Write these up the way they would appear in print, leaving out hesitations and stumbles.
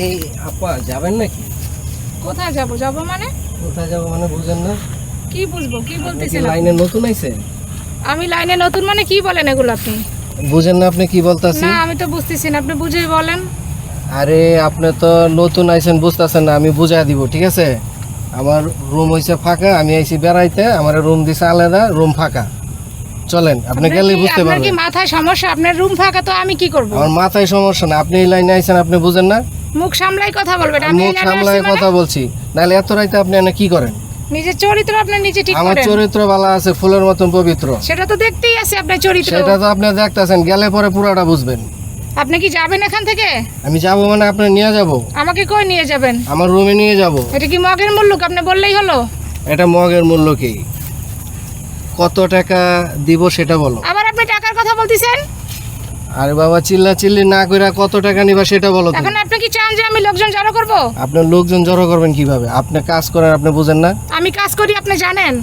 এই আপা যাবেন নাকি? কোথায় যাব যাব মানে কোথায় যাব মানে বুঝেন না? কি বুঝবো কি আপনি বলতেছেন কি লাইনে নতুন আইছেন? আমি লাইনে নতুন মানে কি বলেন এগুলো আপনি? বুঝেন না আপনি কি বলতাছেন? না আমি তো বুঝতেছি না, আপনি বুঝেই বলেন। আরে আপনি তো নতুন আইছেন বুঝতাছেন না, আমি বুঝাই দিব ঠিক আছে? আমার রুম হইছে ফাঁকা, আমি আইছি বেড়াইতে, আমার রুম দিছে আলাদা, রুম ফাঁকা। চলেন আপনি গেলেই বুঝতে আপনার কি পারবেন। মাথায় সমস্যা? আপনার রুম ফাঁকা তো আমি কি করব? আমার মাথায় সমস্যা না, আপনি এই লাইনে আইছেন, আপনি বুঝেন না? মুখ সামলাই কথা বলবেন। আমি মুখ এই লাইনে সামলায় আসছি কথা মানে? বলছি, নাহলে এত রাইতে আপনি এনে কি করেন? নিজের চরিত্র আপনি নিজে ঠিক আমার করেন। চরিত্র ভালো আছে, ফুলের মতন পবিত্র। সেটা তো দেখতেই আছে আপনার চরিত্র। সেটা তো আপনি দেখতাছেন, গেলে পরে পুরাটা বুঝবেন। আপনি কি যাবেন এখান থেকে? আমি যাবো মানে আপনি নিয়ে যাব, আমাকে কই নিয়ে যাবেন? আমার রুমে নিয়ে যাব। এটা কি মগের মুল্লুক? আপনি বললেই হলো। এটা মগের মূল্য কি? কত টাকা দিব সেটা বলো। আবার আপনি টাকার কথা বলতেছেন? আরে বাবা চিল্লা চিল্লি না কইরা কত টাকা নিবা সেটা বলো তুমি। এখন আপনি কি চান যে আমি লোকজন জড়ো করব? আপনার লোকজন জড়ো করবেন কিভাবে? আপনি কাজ করেন, আপনি বুঝেন না? আমি কাজ করি আপনি জানেন।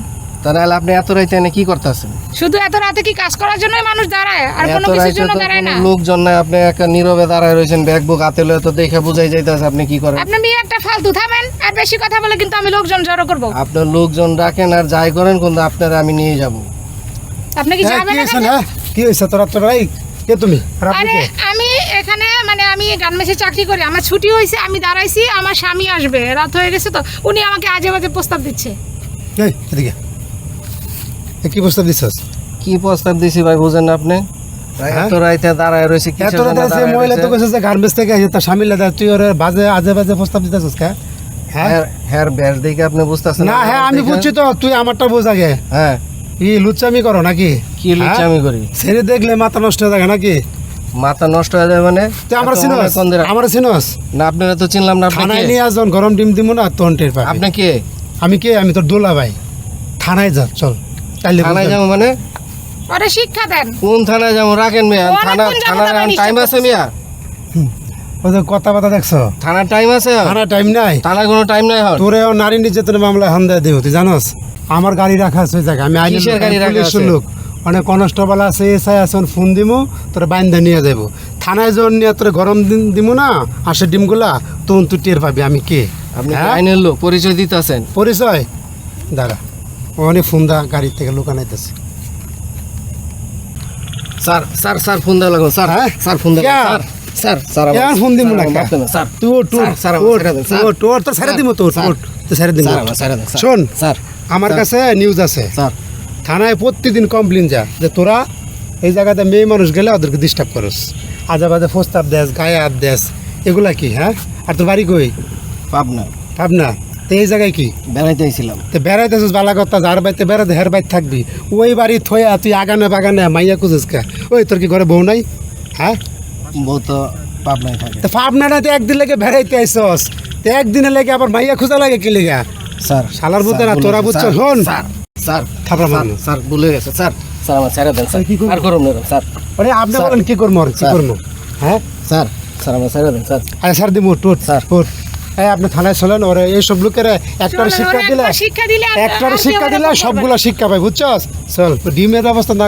তা নাহলে আপনি এত রাইতে এনে কি করতেছেন? শুধু এত রাতে কি কাজ করার জন্যই মানুষ দাঁড়ায়, আর কোনো এত কিছুর রাইতে জন্য তো দাঁড়ায় না? কোনো লোকজন নাই, আপনি একা নীরবে দাঁড়ায় রয়েছেন, ব্যাগ বুক হাতে লয়ে, তো দেখে বুঝাই যাইতাছে আপনি কি করেন। আপনি মেয়ে একটা ফালতু থামেন, আর বেশি কথা বলে কিন্তু আমি লোকজন জড়ো করব। আপনার লোকজন রাখেন আর যাই করেন, কিন্তু আপনারা আমি নিয়ে যাব। আপনি কি যাবেন এখান থেকে? কি হয়েছে তোরা তোরা কে তুমি আর আপনি আরে কে? আমি এখানে মানে আমি গার্মেন্টসে চাকরি করি, আমার ছুটি হয়েছে, আমি দাঁড়াইছি, আমার স্বামী আসবে, রাত হয়ে গেছে তো উনি আমাকে আজে বাজে প্রস্তাব দিচ্ছে। এই এদিকে কি প্রস্তাব দিছস? কি প্রস্তাব দিছি ভাই বুঝেন না আপনি? হ্যাঁ? এত রাইতে দাঁড়ায় রয়েছে কি? এত রাতে সে মহিলা তো কইছে যে গার্মেন্টস থেকে এসে তার স্বামী লাগা তুই ওর বাজে আজে বাজে প্রস্তাব দিতেছস কে? হ্যাঁ হ্যাঁ ব্যাস দেখে আপনি বুঝতেছেন না হ্যাঁ আমি বুঝছি তো, তুই আমারটা বোঝ আগে। হ্যাঁ কি লুচ্চামি করো নাকি? কি লুচ্চামি করি? ছেড়ে দেখলে মাথা নষ্ট হয়ে যায় নাকি? মাথা নষ্ট হয়ে যায় মানে? তুই আমার এত চিনস? মনে কোন দিরা? আমার চিনস? না আপনারা তো চিনলাম না। আপনি থানায় কে? নিয়ে আসন, গরম ডিম দিব না তোর টের পাবি। আপনি কে? আমি কে? আমি তোর দোলা ভাই। থানায় যা চল, তাইলে থানায় বুঝবি। যাবো মানে? ওরে শিক্ষা দেন। কোন থানায় যাবো? রাখেন মিয়া। অনেকক্ষণ থানা যাবো থানার তারপর টাইম নিশ্চয় আছে মিয়া? ওদের কথা বাতা দেখছো? থানার টাইম আছে? থানা টাইম নাই। থানার কোনো টাইম নাই হন। তোরে ও নারী নির্যাতনের মামলায় হামদা দেব, তুই জানোস? আমার গাড়ি রাখা আছে ওই জায়গায়, আমি আইনের কিসের লোক, গাড়ি আমি রাখা পুলিশের আছে? লোক, অনেক কনস্টেবল আছে, এসআই আছে, ফোন দিমু তোরে বাইন্ধে নিয়ে যাবো থানায়। যখন নিয়ে তোরে গরম দিন দিমু না আসে ডিমগুলা, তখন তুই টের পাবি আমি কে। আপনি কি হ্যাঁ? আইনের লোক? পরিচয় দিতেছেন? পরিচয় দাঁড়া, অনেক ফোন দা গাড়ি থেকে লুকানাইতেছে। স্যার স্যার স্যার ফোন দেওয়া লাগো স্যার। হ্যাঁ? স্যার ফোন দেওয়া কে? স্যার। স্যার স্যার কেন ফোন দিমু না? স্যার তুই ওঠ, স্যার, স্যার, আমার ছেড়ে দেন, স্যার। তোর তো ছেড়ে দিমু, তোর স্যার। তো ছেড়ে দিমু। স্যার, আমার ছেড়ে দেন, স্যার। শোন, স্যার আমার স্যার। কাছে নিউজ আছে, স্যার থানায় প্রতিদিন কমপ্লেন যা যে তোরা এই জায়গাতে মেয়ে মানুষ গেলে ওদেরকে ডিস্টার্ব করস, আজে বাজে প্রস্তাব দেস, গায়ে হাত দেস, এগুলা কি? হ্যাঁ? আর তোর বাড়ি কই? পাবনা ভাবনা তো এই জায়গায় কি? বেড়াইতে আইছিলাম। তো বেড়াইতেছিস বালা কথা, যার বাড়িতে বেড়াতে হের বাড়ি থাকবি, ওই বাড়ি থয়া তুই আগানে বাগানে মাইয়া খুঁজিস কে? ওই তোর কি ঘরে বউ নাই? হ্যাঁ? বউ তো পাবনায় থাকে। তো ভাবনাটা তো একদিন লেগে বেড়াইতে আইসস, তো একদিনের লেগে আবার মাইয়া খোঁজা লাগে কি লেগা? স্যার শালার বুঝতে না, স্যার, তোরা ভুলে বুঝছো? গেছে, শোন। স্যার স্যার থাপড়া স্যার, মারলো। স্যার ভুলে গেছে স্যার। স্যার আমার ছেড়ে দেন স্যার। কি করবো? আর করুন না স্যার। আরে আপনি স্যার। বলেন কি করবো আর কি স্যার। করবো? হ্যাঁ? স্যার স্যার আমার ছেড়ে দেন স্যার। আরে স্যার দিমু টোট স্যার। টোট। এই আপনি থানায় চলেন, ওরা এইসব লোকের একটার চলেন, শিক্ষা ওরা দিলে একবার শিক্ষা দিলে আর- একটার আর শিক্ষা কেউ দিলে এরকম করবে সবগুলো না। শিক্ষা পাই, বুঝছস? চল ডিমের ব্যবস্থা না